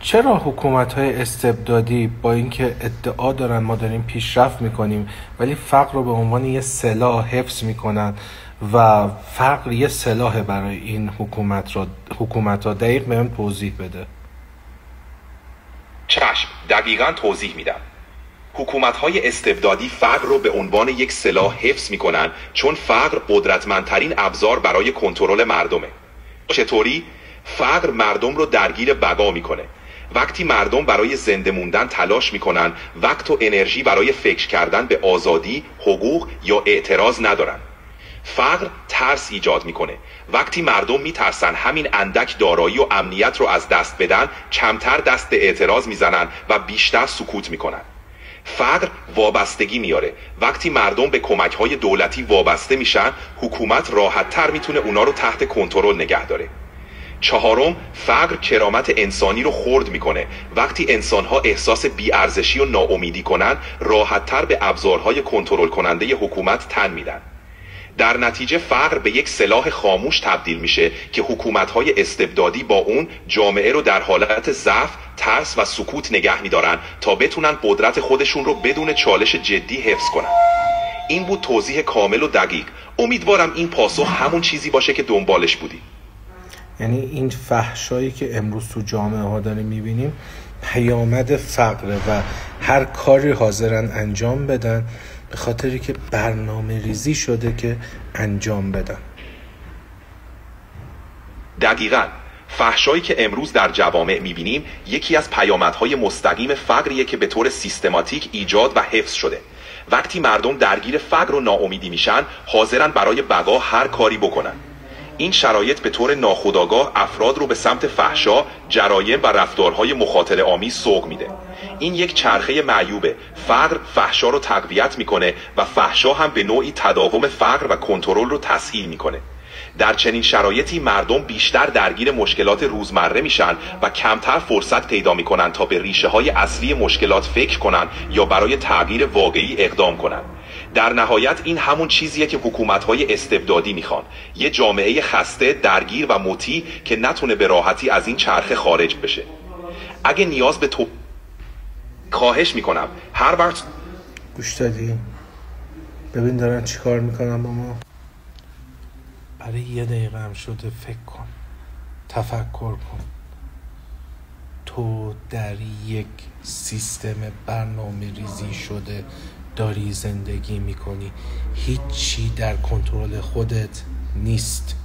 چرا حکومت‌های استبدادی با اینکه ادعا دارن ما داریم پیشرفت میکنیم ولی فقر رو به عنوان یه سلاح حفظ میکنن و فقر یه سلاح برای این حکومت‌ها دقیق بهم توضیح بده. چشم، دقیقاً توضیح میدم. حکومت‌های استبدادی فقر رو به عنوان یک سلاح حفظ میکنن چون فقر قدرتمندترین ابزار برای کنترل مردمه. چطوری؟ فقر مردم رو درگیر بقا میکنه. وقتی مردم برای زنده موندن تلاش میکنن، وقت و انرژی برای فکر کردن به آزادی، حقوق یا اعتراض ندارن. فقر ترس ایجاد میکنه. وقتی مردم میترسن همین اندک دارایی و امنیت رو از دست بدن، کمتر دست به اعتراض میزنن و بیشتر سکوت میکنن. فقر وابستگی میاره. وقتی مردم به کمک‌های دولتی وابسته میشن، حکومت راحت‌تر میتونه اونا رو تحت کنترل نگه داره. چهارم، فقر کرامت انسانی رو خرد میکنه. وقتی انسانها احساس بی‌ارزشی و ناامیدی کنن، راحت‌تر به ابزارهای کنترل کننده حکومت تن میدن. در نتیجه فقر به یک سلاح خاموش تبدیل میشه که حکومت‌های استبدادی با اون جامعه رو در حالت ضعف، ترس و سکوت نگه میدارن تا بتونن قدرت خودشون رو بدون چالش جدی حفظ کنن. این بود توضیح کامل و دقیق. امیدوارم این پاسخ همون چیزی باشه که دنبالش بودی. یعنی این فحشایی که امروز تو جامعه ها داریم میبینیم پیامد فقره و هر کاری حاضرن انجام بدن به خاطری که برنامه ریزی شده که انجام بدن. دقیقاً فحشایی که امروز در جوامع میبینیم یکی از پیامدهای مستقیم فقریه که به طور سیستماتیک ایجاد و حفظ شده. وقتی مردم درگیر فقر و ناامیدی میشن، حاضرن برای بقا هر کاری بکنن. این شرایط به طور ناخودآگاه افراد رو به سمت فحشا، جرایم و رفتارهای مخاطره آمیز سوق میده. این یک چرخه معیوبه. فقر فحشا رو تقویت میکنه و فحشا هم به نوعی تداوم فقر و کنترل رو تسهیل میکنه. در چنین شرایطی مردم بیشتر درگیر مشکلات روزمره میشن و کمتر فرصت پیدا میکنن تا به ریشه های اصلی مشکلات فکر کنن یا برای تغییر واقعی اقدام کنن. در نهایت این همون چیزیه که حکومت‌های استبدادی میخوان. یه جامعه خسته، درگیر و مطیع که نتونه به راحتی از این چرخه خارج بشه. اگه نیاز به تو خواهش میکنم هر وقت گوش دادی؟ ببین دارن چی کار میکنن با ما. برای یه دقیقه هم شده فکر کن، تفکر کن. تو در یک سیستم برنامه ریزی شده داری زندگی میکنی، هیچی در کنترل خودت نیست.